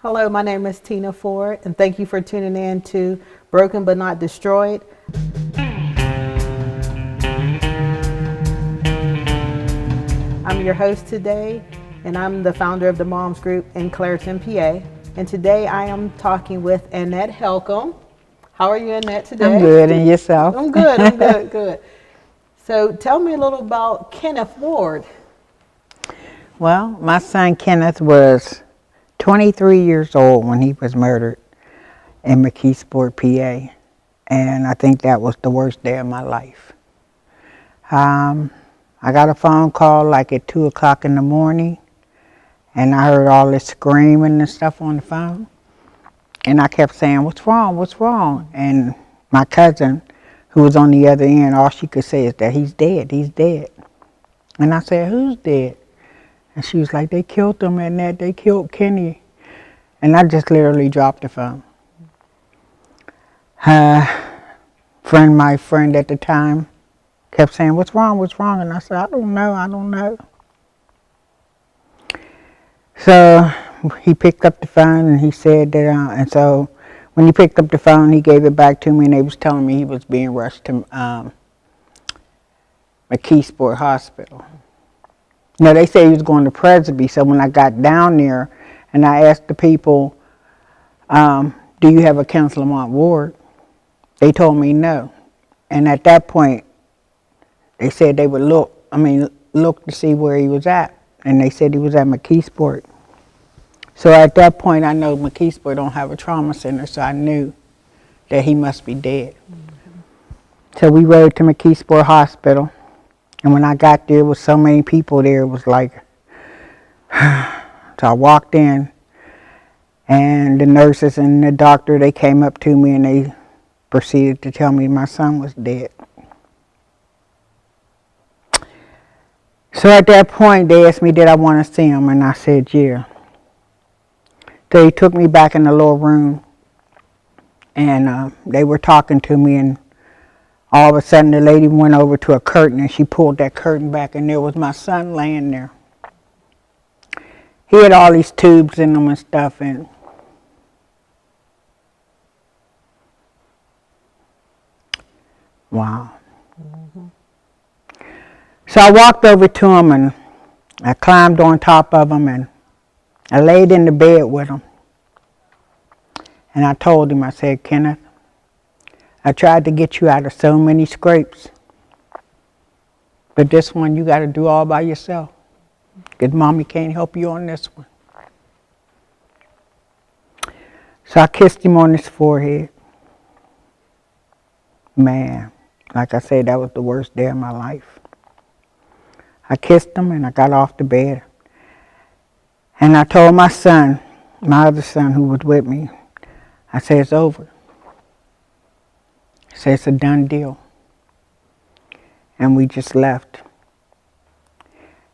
Hello, my name is Tina Ford, and thank you for tuning in to Broken But Not Destroyed. I'm your host today, and I'm the founder of the Moms Group in Clairton, PA. And today I am talking with Annette Halcomb. How are you, Annette, today? I'm good, and yourself? I'm good, good. So tell me a little about Kenneth Ward. Well, my son Kenneth was 23 years old when he was murdered in McKeesport, PA. And I think that was the worst day of my life. I got a phone call like at 2 o'clock in the morning, and I heard all this screaming and stuff on the phone. And I kept saying, "What's wrong? What's wrong?" And my cousin, who was on the other end, all she could say is that he's dead, he's dead. And I said, "Who's dead?" And she was like, "They killed him, and that they killed Kenny." And I just literally dropped the phone. My friend at the time kept saying, "What's wrong? What's wrong?" And I said, I don't know. So he picked up the phone and he said that, and so when he picked up the phone, he gave it back to me, and they was telling me he was being rushed to McKeesport Hospital. No, they said he was going to Presby. So when I got down there and I asked the people, "Do you have a Councilor Mont ward?" They told me no. And at that point, they said they would look to see where he was at. And they said he was at McKeesport. So at that point, I know McKeesport don't have a trauma center, so I knew that he must be dead. Mm-hmm. So we rode to McKeesport Hospital. And when I got there, with so many people there, it was like, so I walked in, and the nurses and the doctor, they came up to me and they proceeded to tell me my son was dead. So at that point, they asked me, did I want to see him? And I said, yeah. So they took me back in the little room, and they were talking to me, and all of a sudden the lady went over to a curtain and she pulled that curtain back, and there was my son laying there. He had all these tubes in him and stuff, and wow. Mm-hmm. So I walked over to him and I climbed on top of him and I laid in the bed with him. And I told him, I said, "Kenneth, I tried to get you out of so many scrapes, but this one you got to do all by yourself, because Mommy can't help you on this one." So I kissed him on his forehead. Man, like I said, that was the worst day of my life. I kissed him and I got off the bed. And I told my son, my other son who was with me, I said, "It's over." I said, "It's a done deal." And we just left.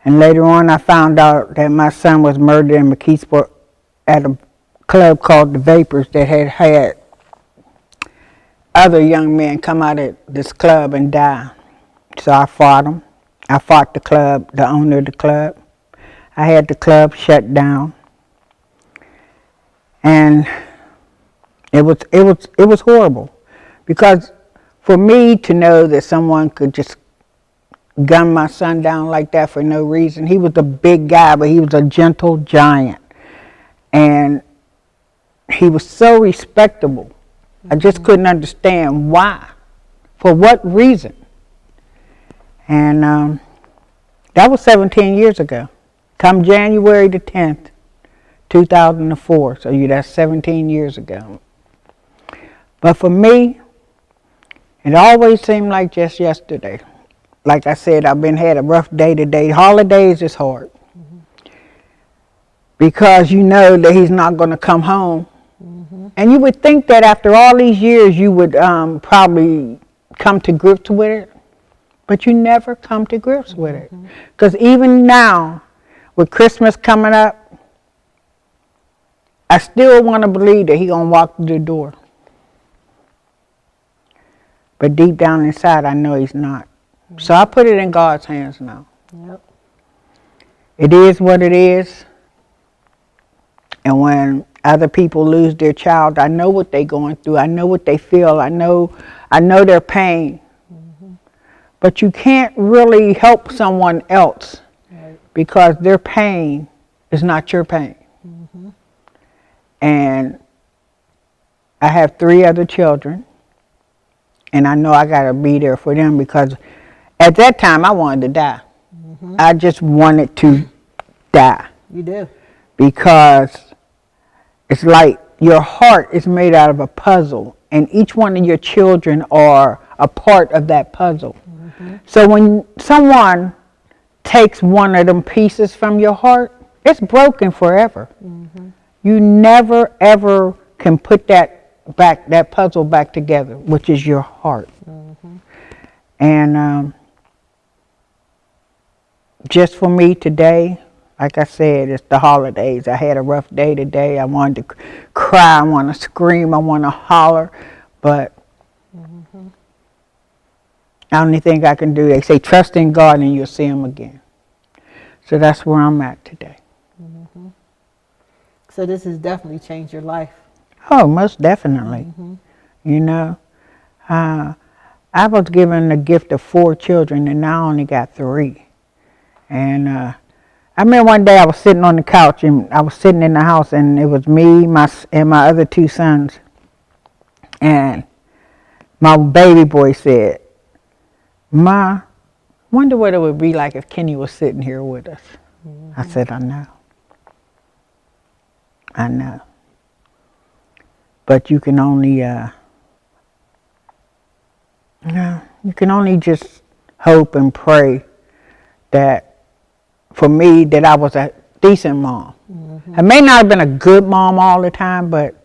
And later on, I found out that my son was murdered in McKeesport at a club called The Vapors that had other young men come out of this club and die. So I fought them. I fought the club, the owner of the club. I had the club shut down. And it was horrible, because for me to know that someone could just gun my son down like that for no reason. He was a big guy, but he was a gentle giant. And he was so respectable. Mm-hmm. I just couldn't understand why. For what reason? And that was 17 years ago. Come January the 10th, 2004. So that's 17 years ago. But for me, it always seemed like just yesterday. Like I said, I've had a rough day today. Holidays is hard. Mm-hmm. Because you know that he's not going to come home. Mm-hmm. And you would think that after all these years you would probably come to grips with it. But you never come to grips with it. Because even now, with Christmas coming up, I still want to believe that he's going to walk through the door. But deep down inside, I know he's not. Mm-hmm. So I put it in God's hands now. Yep. It is what it is. And when other people lose their child, I know what they're going through. I know what they feel. I know their pain. But you can't really help someone else because their pain is not your pain. And I have 3 other children, and I know I got to be there for them because at that time I wanted to die. I just wanted to die. You do. Because it's like your heart is made out of a puzzle, and each one of your children are a part of that puzzle. So when someone takes one of them pieces from your heart, it's broken forever. You never ever can put that puzzle back together, which is your heart. And just for me today, like I said, it's the holidays. I had a rough day today. I wanted to cry, I want to scream, I want to holler, but the only thing I can do, they say, trust in God and you'll see him again. So that's where I'm at today. So this has definitely changed your life. Oh, most definitely. You know, I was given the gift of 4 children, and now I only got 3. And I remember one day I was sitting on the couch, and I was sitting in the house, and it was me, and my other 2 sons. And my baby boy said, "Ma, wonder what it would be like if Kenny was sitting here with us." I said, "I know. I know. But you can only, you can only just hope and pray that, for me, that I was a decent mom. I may not have been a good mom all the time, but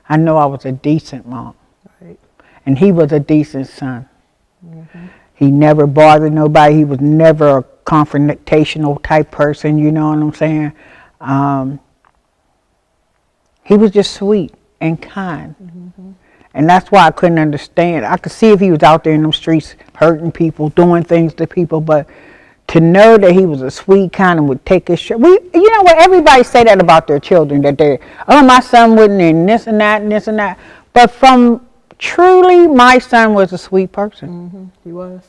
I know I was a decent mom. And he was a decent son. He never bothered nobody. He was never a confrontational type person, you know what I'm saying? He was just sweet and kind. And that's why I couldn't understand. I could see if he was out there in them streets hurting people, doing things to people, but to know that he was a sweet kind and would take his shit. You know what, everybody say that about their children, that my son wouldn't, and this and that and this and that. But truly, my son was a sweet person. He was.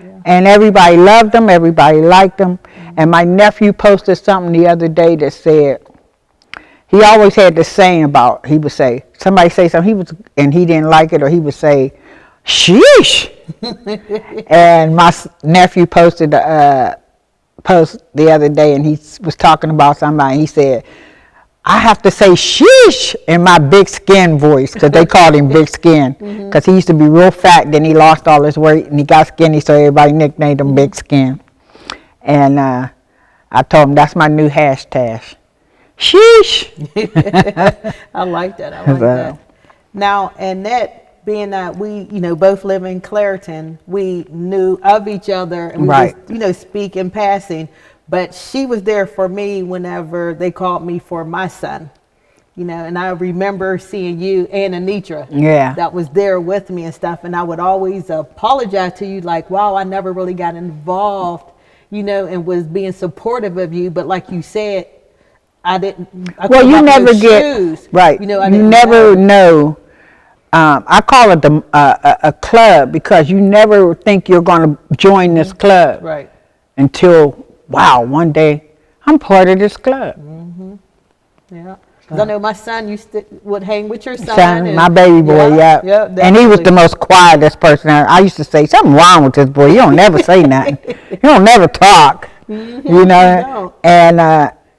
Yeah. And everybody loved him, everybody liked him. And my nephew posted something the other day that said, he always had this saying about, he would say, somebody say something, and he didn't like it, or he would say, sheesh. And my nephew posted a post the other day, and he was talking about somebody, and he said, I have to say sheesh in my big skin voice, because they called him Big Skin, because he used to be real fat, then he lost all his weight, and he got skinny, so everybody nicknamed him Big Skin. And I told him, that's my new hashtag. Sheesh. I like that. I like that. Now, Annette, being that we, both live in Clairton, we knew of each other, and we just, speak in passing. But she was there for me whenever they called me for my son, and I remember seeing you and Anitra that was there with me and stuff. And I would always apologize to you, like, wow, I never really got involved, and was being supportive of you. But like you said, I didn't. Well, you never get right. You never know. I call it a club, because you never think you're going to join this club, right? Until one day I'm part of this club. Yeah, because I know my son would hang with your son. My baby boy, yeah. And he was the most quietest person. I used to say, something wrong with this boy. You don't never say nothing. You don't never talk. And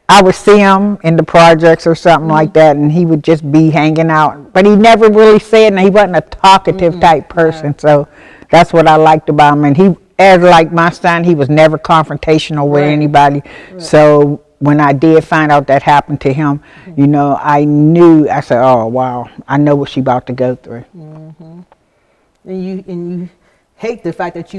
I would see him in the projects or something like that, and he would just be hanging out. But he never really said, and he wasn't a talkative type person. So that's what I liked about him. And he, as like my son, he was never confrontational with anybody. So when I did find out that happened to him, I said, oh, wow, I know what she's about to go through. And you hate the fact that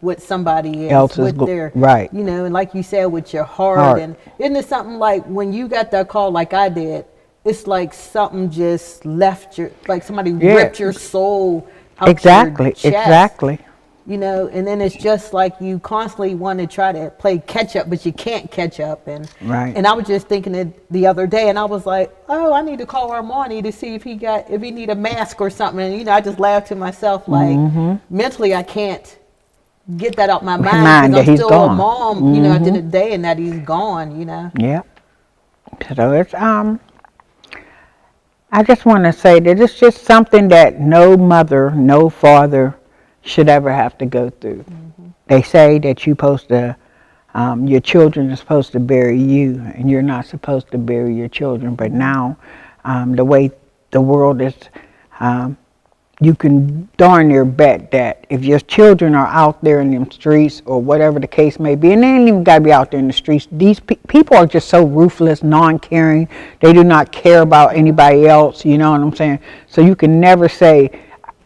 what somebody else with their and like you said, with your heart. And isn't it something like when you got that call like I did, it's like something just left like somebody ripped your soul out your chest. you know, and then it's just like you constantly want to try to play catch up, but you can't catch up. And and I was just thinking it the other day, and I was like, oh, I need to call Armani to see if he need a mask or something. And, you know, I just laughed to myself, like, mentally I can't get that out my mind because I'm still a mom, you know, at the end of the day, and that he's gone, you know. Yeah. So it's, I just want to say that it's just something that no mother, no father should ever have to go through. They say that you're supposed to, your children are supposed to bury you, and you're not supposed to bury your children. But now, the way the world is, you can darn near bet that if your children are out there in them streets or whatever the case may be, and they ain't even got to be out there in the streets, these people are just so ruthless, non-caring. They do not care about anybody else, you know what I'm saying? So you can never say,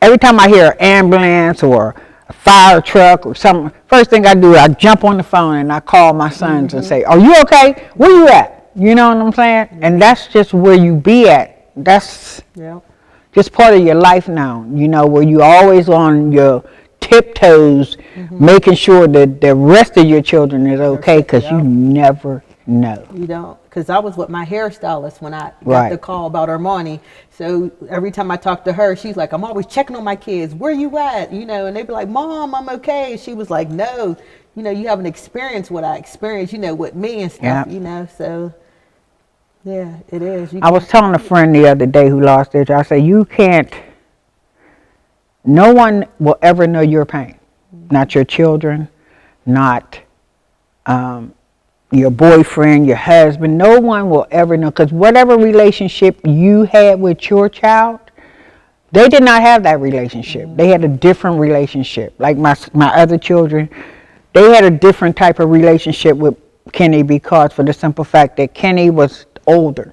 every time I hear an ambulance or a fire truck or something, first thing I do, I jump on the phone and I call my sons and say, are you okay? Where you at? You know what I'm saying? And that's just where you be at. That's just part of your life now, you know, where you always on your tiptoes, making sure that the rest of your children is okay, because you never know. You don't, because I was with my hairstylist when I got the call about Armani. So every time I talk to her, she's like, I'm always checking on my kids. Where you at? You know, and they'd be like, Mom, I'm okay. And she was like, no, you know, you haven't experienced what I experienced, you know, with me and stuff, you know, so. Yeah, it is. I was telling a friend the other day who lost their job, I said, you can't, no one will ever know your pain. Not your children, not your boyfriend, your husband. No one will ever know, because whatever relationship you had with your child, they did not have that relationship. They had a different relationship. Like my other children, they had a different type of relationship with Kenny, because for the simple fact that Kenny was older.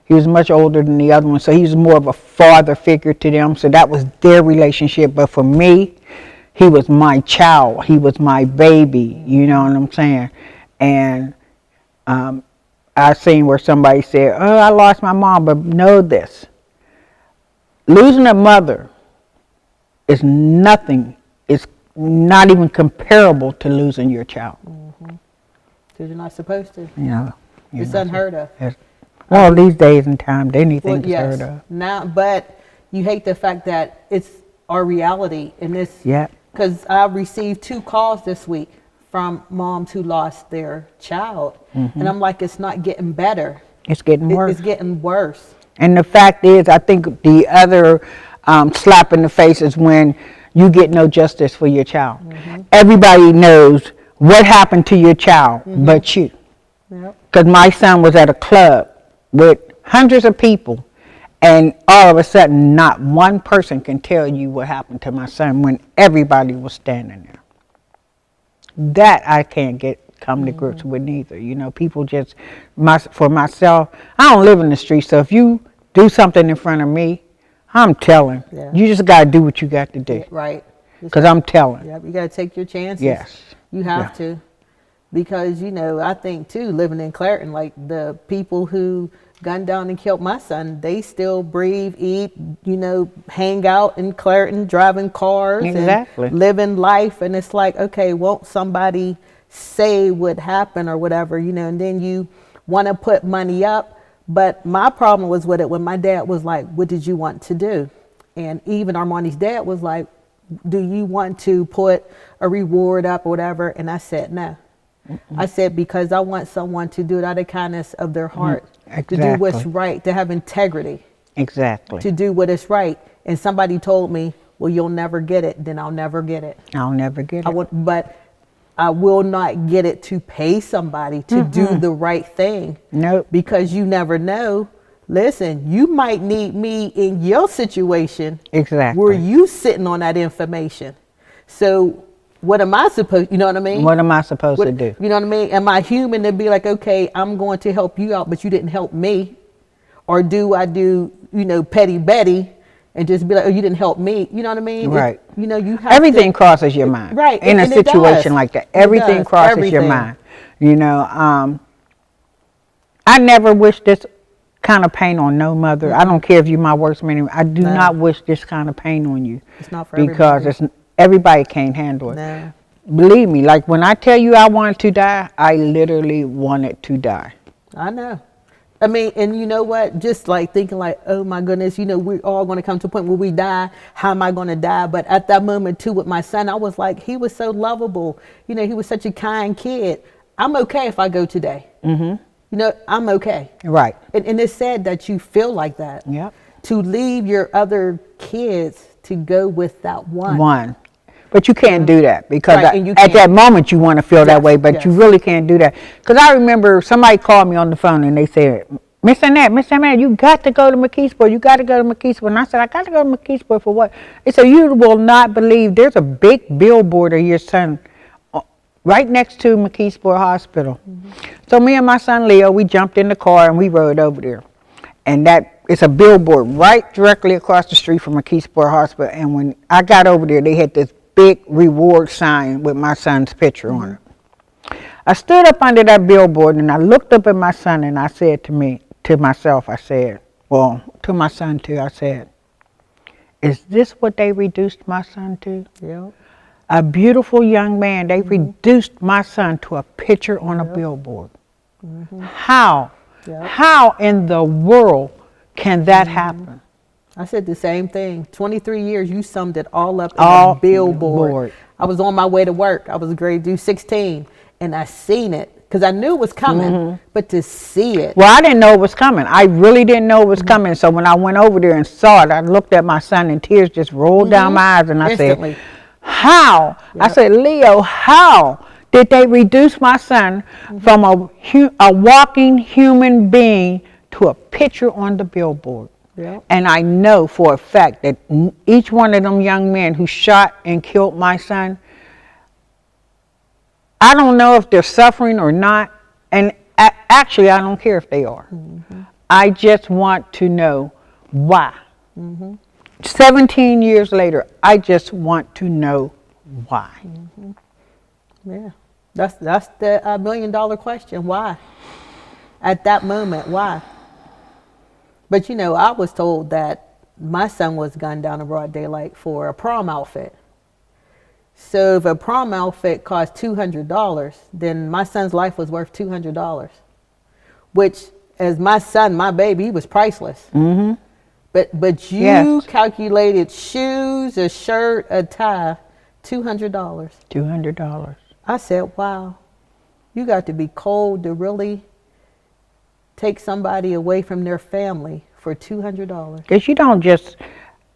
He was much older than the other one, so he was more of a father figure to them, so that was their relationship. But for me, he was my child, he was my baby, you know what I'm saying? And I seen where somebody said, oh, I lost my mom, but know this, losing a mother is nothing, it's not even comparable to losing your child. Because you're not supposed to. You know. It's unheard of. Well, these days and time, anything is heard of. Now, but you hate the fact that it's our reality in this. Yeah. Because I received 2 calls this week from moms who lost their child. And I'm like, it's not getting better. It's getting worse. It's getting worse. And the fact is, I think the other slap in the face is when you get no justice for your child. Everybody knows what happened to your child but you. Because my son was at a club with hundreds of people, and all of a sudden not one person can tell you what happened to my son when everybody was standing there. That I can't come to grips with neither. You know, people just, for myself, I don't live in the street, so if you do something in front of me, I'm telling. You just got to do what you got to do. Right. Because I'm telling. You got to take your chances. Yes. You have to. Because, you know, I think, too, living in Clairton, like the people who gunned down and killed my son, they still breathe, eat, you know, hang out in Clairton, driving cars and living life. And it's like, okay, won't somebody say what happened or whatever, you know, and then you want to put money up. But my problem was with it when my dad was like, what did you want to do? And even Armani's dad was like, do you want to put a reward up or whatever? And I said, no. I said, because I want someone to do it out of kindness of their heart, to do what's right, to have integrity, to do what is right. And somebody told me, well, you'll never get it, then I'll never get it. I'll never get it. But I will not get it to pay somebody to do the right thing. Nope. Because you never know. Listen, you might need me in your situation. Where you sitting on that information. So what am I supposed, you know what I mean? What am I supposed to do? You know what I mean? Am I human to be like, okay, I'm going to help you out, but you didn't help me? Or do I do, you know, petty Betty and just be like, oh, you didn't help me? You know what I mean? Right. You know, you have everything crosses your mind. Right. In a situation like that. Everything crosses your mind. You know, I never wish this kind of pain on no mother. I don't care if you're my worst enemy. I do not wish this kind of pain on you. It's not for because everybody. everybody can't handle it. No. Believe me, like when I tell you I wanted to die, I literally wanted to die. I know. I mean, and you know what? Just like thinking like, oh my goodness, you know, we're all going to come to a point where we die. How am I going to die? But at that moment too, with my son, I was like, he was so lovable. You know, he was such a kind kid. I'm okay if I go today. Mm-hmm. You know, I'm okay. Right. And it's sad that you feel like that. Yep. To leave your other kids to go with that one. But you can't do that because Right, at that moment you want to feel that way, but yes. you really can't do that. Because I remember somebody called me on the phone and they said, Miss Annette, you got to go to McKeesport. You got to go to McKeesport. And I said, I got to go to McKeesport for what? They said, you will not believe there's a big billboard of your son right next to McKeesport Hospital. Mm-hmm. So me and my son Leo, we jumped in the car and we rode over there. And it's a billboard right directly across the street from McKeesport Hospital. And when I got over there, they had this big reward sign with my son's picture on it. I stood up under that billboard and I looked up at my son and I said to myself, to my son too, I said, is this what they reduced my son to? Yeah. A beautiful young man, they reduced my son to a picture on a billboard. Mm-hmm. How in the world can that happen? I said the same thing. 23 years, you summed it all up in a billboard. I was on my way to work. I was grade due 16, and I seen it because I knew it was coming, but to see it. Well, I didn't know it was coming. I really didn't know it was coming. So when I went over there and saw it, I looked at my son and tears just rolled down my eyes, and I said, how? Yep. I said, Leo, how did they reduce my son from a walking human being to a picture on the billboard? Yep. And I know for a fact that each one of them young men who shot and killed my son, I don't know if they're suffering or not. And actually, I don't care if they are. Mm-hmm. I just want to know why. Mm-hmm. 17 years later, I just want to know why. Mm-hmm. Yeah, that's the $1 million question. Why? At that moment, why? But you know, I was told that my son was gunned down in broad daylight for a prom outfit. So if a prom outfit cost $200, then my son's life was worth $200. Which, as my son, my baby, he was priceless. Mm-hmm. But you calculated shoes, a shirt, a tie, $200. $200. I said, wow, you got to be cold to really take somebody away from their family for $200. Because you don't just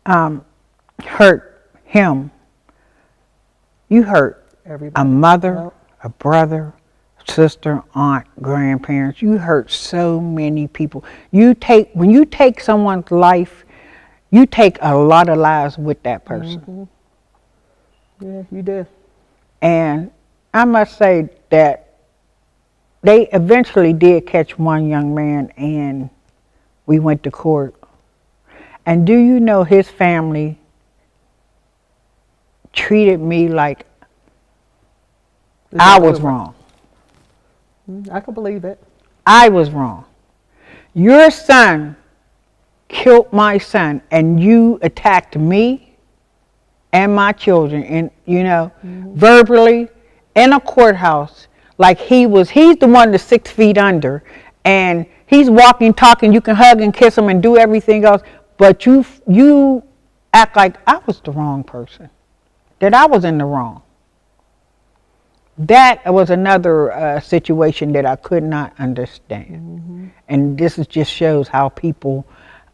hurt him. You hurt everybody. A mother, a brother, sister, aunt, grandparents. You hurt so many people. When you take someone's life, you take a lot of lives with that person. Mm-hmm. Yeah, you do. And I must say that they eventually did catch one young man, and we went to court. And do you know his family treated me like I was wrong. I can believe it. I was wrong. Your son killed my son, and you attacked me and my children, and verbally in a courthouse, like he's the one that's 6 feet under, and he's walking, talking. You can hug and kiss him and do everything else, but you act like I was the wrong person, that I was in the wrong. That was another situation that I could not understand. Mm-hmm. And this just shows how people,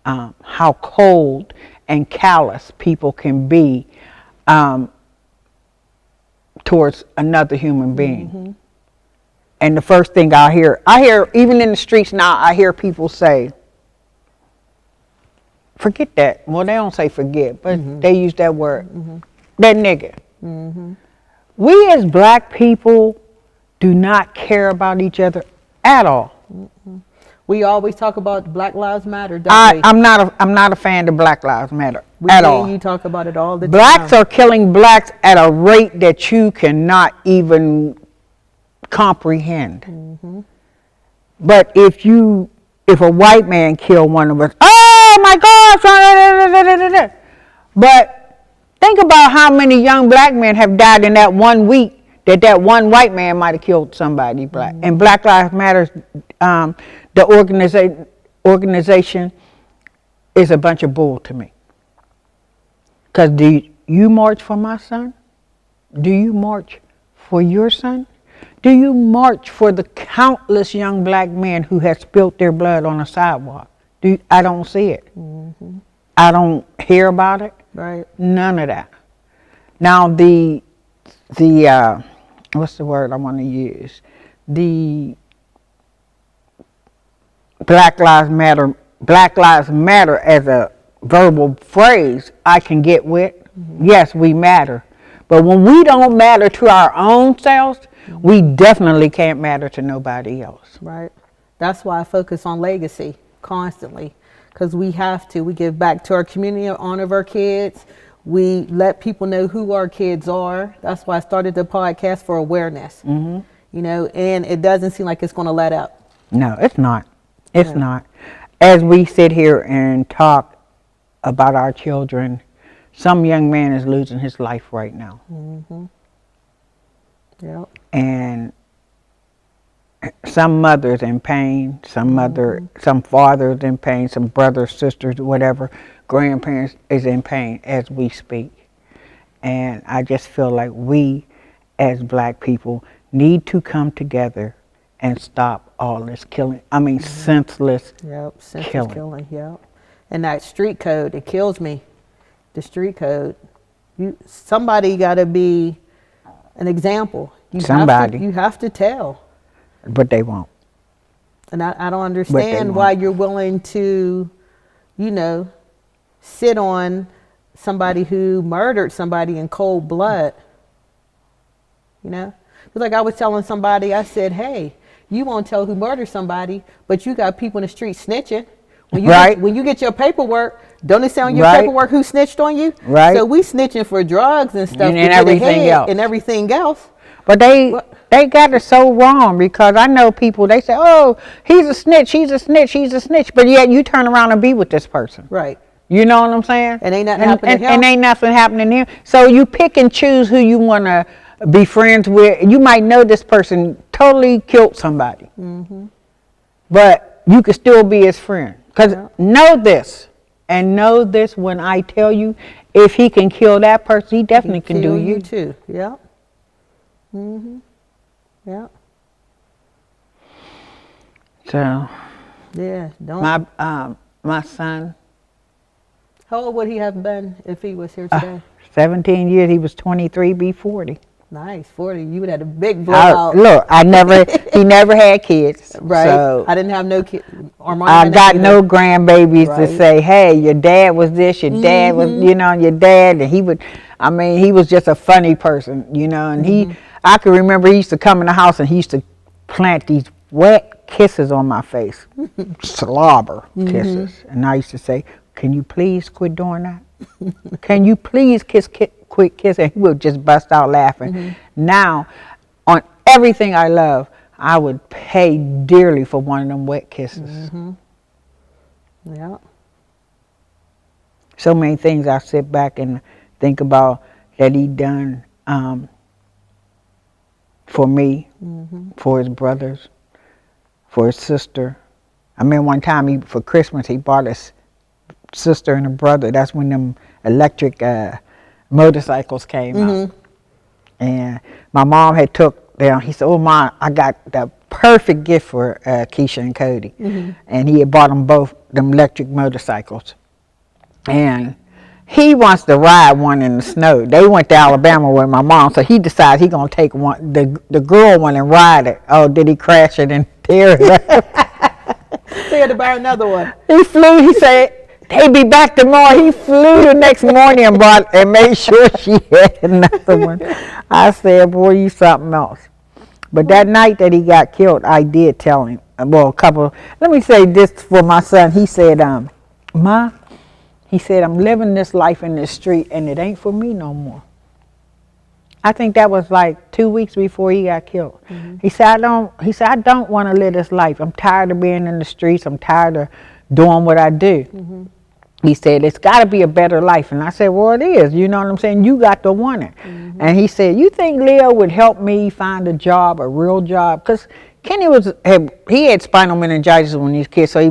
how cold and callous people can be towards another human being. Mm-hmm. And the first thing I hear, even in the streets now, I hear people say, forget that. Well, they don't say forget, but they use that word, that nigga. Mm-hmm. We as black people do not care about each other at all. Mm-hmm. We always talk about Black Lives Matter. I'm not a fan of Black Lives Matter at all. You talk about it all the time. Blacks are killing blacks at a rate that you cannot even comprehend. Mm-hmm. But if a white man killed one of us, oh my gosh! But Think about how many young black men have died in that 1 week that one white man might have killed somebody black. And Black Lives Matter, the organization is a bunch of bull to me. Because do you march for my son? Do you march for your son? Do you march for the countless young black men who have spilled their blood on the sidewalk? I don't see it. I don't hear about it. Right. None of that. Now the what's the word I want to use? The Black Lives Matter as a verbal phrase I can get with. Yes, we matter. But when we don't matter to our own selves, we definitely can't matter to nobody else. Right. That's why I focus on legacy constantly, because we have to. We give back to our community, honor our kids. We let people know who our kids are. That's why I started the podcast, for awareness. You know, and it doesn't seem like it's going to let up. No, it's not. It's not. As we sit here and talk about our children, some young man is losing his life right now. Yep. And some mothers in pain, some fathers in pain, some brothers, sisters, whatever, grandparents is in pain as we speak. And I just feel like we as black people need to come together and stop all this killing. I mean, senseless killing. Yep. And that street code, it kills me. The street code. Somebody got to be an example. You have to tell. But they won't. And I don't understand why you're willing to, you know, sit on somebody who murdered somebody in cold blood. You know? It's like I was telling somebody, I said, hey, you won't tell who murdered somebody, but you got people in the street snitching. When you get your paperwork, don't it say on your paperwork who snitched on you? Right. So we snitching for drugs and stuff and everything else. But they got it so wrong, because I know people, they say, oh, he's a snitch, he's a snitch, he's a snitch. But yet you turn around and be with this person. Right. You know what I'm saying? And ain't nothing happening to him. And ain't nothing happening to him. So you pick and choose who you want to be friends with. You might know this person totally killed somebody. But you could still be his friend. Because know this when I tell you, if he can kill that person, he definitely can do you too. Yeah. Yeah. So. Yeah. Don't. My son. How old would he have been if he was here today? 17 years. He was 23, be 40. Nice, 40. You would have had a big blowout. Look, he never had kids. Right. So I didn't have no kids. I got no grandbabies to say, hey, your dad was this, your dad was, your dad. And he was just a funny person, and I can remember he used to come in the house and he used to plant these wet kisses on my face. Slobber kisses. And I used to say, can you please quit doing that? Can you please quit kissing? He would just bust out laughing. Now, on everything I love, I would pay dearly for one of them wet kisses. Yeah. So many things I sit back and think about that he done for me, for his brothers, for his sister. I remember one time for Christmas he bought his sister and a brother. That's when them electric motorcycles came out. And my mom had took them. He said, oh, Mom, I got the perfect gift for Keisha and Cody. And he had bought them both them electric motorcycles. And he wants to ride one in the snow. They went to Alabama with my mom, so he decides he's going to take one, the girl one, and ride it. Oh, did he crash it and tear it up? So he had to buy another one. He flew, he said, they'd be back tomorrow. He flew the next morning and made sure she had another one. I said, boy, you something else. But that night that he got killed, I did tell him, let me say this for my son. He said, Ma, he said, I'm living this life in this street and it ain't for me no more. I think that was like 2 weeks before he got killed. He said, I don't want to live this life. I'm tired of being in the streets. I'm tired of doing what I do. he said, it's got to be a better life. And I said, well, it is. You know what I'm saying? You got to want it. Mm-hmm. And he said, you think Leo would help me find a job, a real job? Because Kenny he had spinal meningitis when he was a kid, so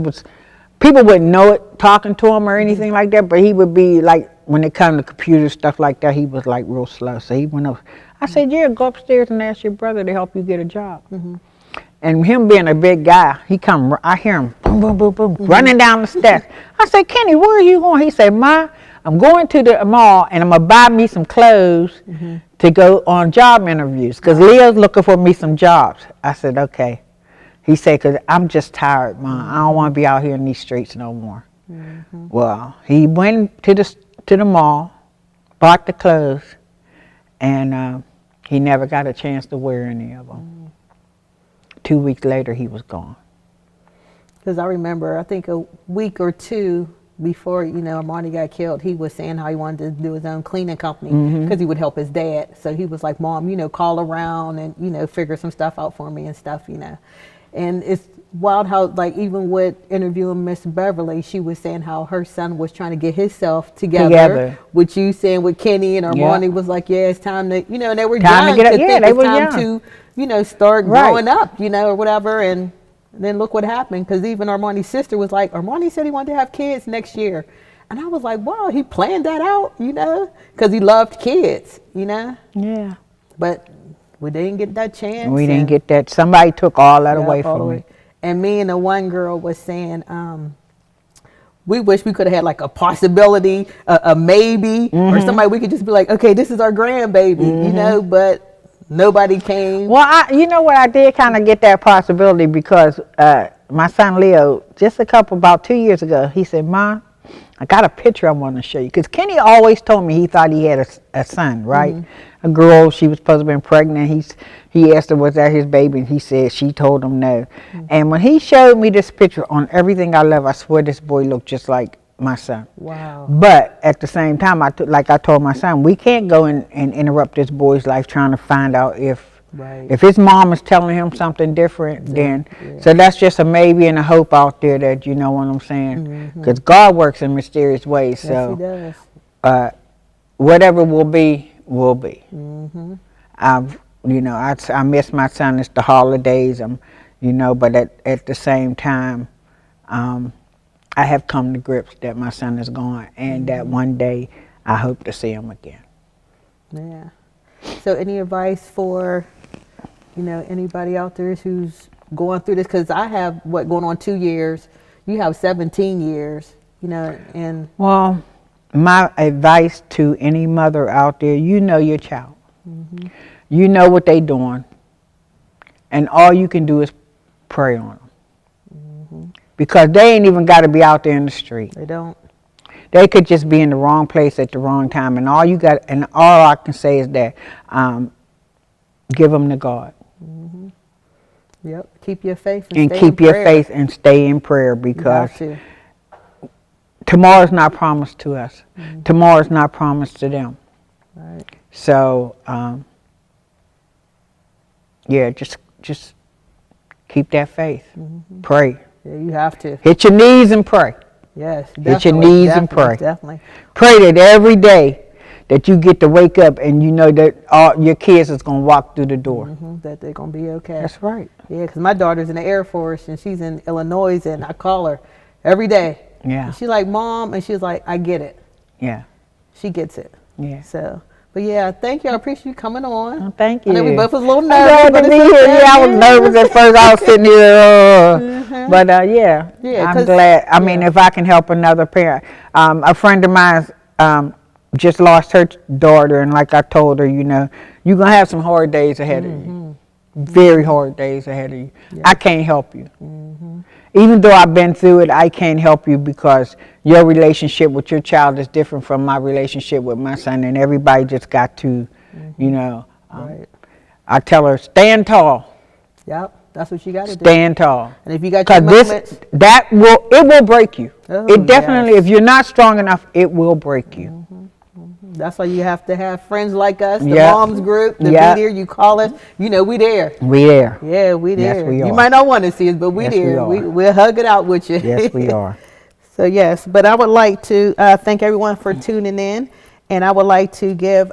people wouldn't know it talking to him or anything like that, but he would be like, when it comes to computer stuff like that, he was like real slow. So he went up. I said, yeah, go upstairs and ask your brother to help you get a job. Mm-hmm. And him being a big guy, I hear him boom, boom, boom, boom, running down the steps. I said, Kenny, where are you going? He said, Ma, I'm going to the mall and I'm going to buy me some clothes to go on job interviews because Leo's looking for me some jobs. I said, okay. He said, because I'm just tired, Ma. I don't want to be out here in these streets no more. Mm-hmm. Well, he went to the mall, bought the clothes, and he never got a chance to wear any of them. 2 weeks later, he was gone. Because I remember, I think a week or two before, Armani got killed, he was saying how he wanted to do his own cleaning company because he would help his dad. So he was like, Mom, call around and, figure some stuff out for me and stuff, And it's wild how, like, even with interviewing Miss Beverly, she was saying how her son was trying to get himself together. With you saying with Kenny and Armani was like, yeah, it's time to, and they were young to think it's time to, start growing up, or whatever. And then look what happened, because even Armani's sister was like, Armani said he wanted to have kids next year. And I was like, wow, he planned that out, because he loved kids, Yeah. But we didn't get that chance. We didn't get that. Somebody took all that away from me. And me and the one girl was saying, we wish we could have had like a possibility, a maybe, or somebody we could just be like, okay, this is our grandbaby, but nobody came. Well, you know what, I did kind of get that possibility because my son Leo, just about 2 years ago, he said, Mom, I got a picture I want to show you. Because Kenny always told me he thought he had a son, right? A girl, she was supposed to have been pregnant. He asked her, was that his baby? And he said, she told him no. And when he showed me this picture, on everything I love, I swear this boy looked just like my son. Wow. But at the same time, like I told my son, we can't go and interrupt this boy's life trying to find out if his mom is telling him something different, then so that's just a maybe and a hope out there that you know what I'm saying, because God works in mysterious ways. So yes, He does. Whatever will be, will be. I miss my son. It's the holidays, but at the same time, I have come to grips that my son is gone, and that one day I hope to see him again. Yeah. So any advice for anybody out there who's going through this? Because I have going on 2 years. You have 17 years, and. Well, my advice to any mother out there, your child. You know what they're doing. And all you can do is pray on them. Because they ain't even got to be out there in the street. They don't. They could just be in the wrong place at the wrong time. And all I can say is that give them to God. Yep. Keep your faith and keep your faith and stay in prayer, because tomorrow's not promised to us. Tomorrow's not promised to them. Right. So just keep that faith. Pray. Yeah, you have to. Hit your knees and pray. Yes, hit your knees and pray. Definitely. Pray that every day that you get to wake up and you know that all your kids is going to walk through the door. That they're going to be okay. That's right. Yeah, because my daughter's in the Air Force and she's in Illinois, and I call her every day. Yeah. And she's like, Mom, and she's like, I get it. Yeah. She gets it. Yeah. So, but yeah, thank you. I appreciate you coming on. Oh, thank you. I know we both was a little nervous. I was nervous at first. I was sitting here. But yeah, I'm glad. I mean, if I can help another parent. A friend of mine just lost her daughter, and like I told her, you're going to have some hard days ahead of you. Very hard days ahead of you. Yeah. I can't help you. Even though I've been through it, I can't help you because your relationship with your child is different from my relationship with my son, and everybody just got to, right. I tell her, stand tall. Yep, that's what you got to do. Stand tall. And if you got your moments, it will break you. Oh, it definitely, if you're not strong enough, it will break you. That's why you have to have friends like us, the moms group, the be there. You call us, we there. We there. Yeah, we there. Yes, we are. You might not want to see us, but we there. We'll hug it out with you. Yes, we are. So yes, but I would like to thank everyone for tuning in, and I would like to give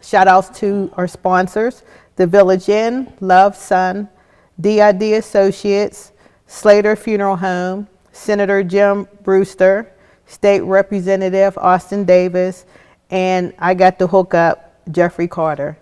shout outs to our sponsors, the Village Inn, Love Sun, DID Associates, Slater Funeral Home, Senator Jim Brewster, State Representative Austin Davis, and I got the hookup, Jeffrey Carter.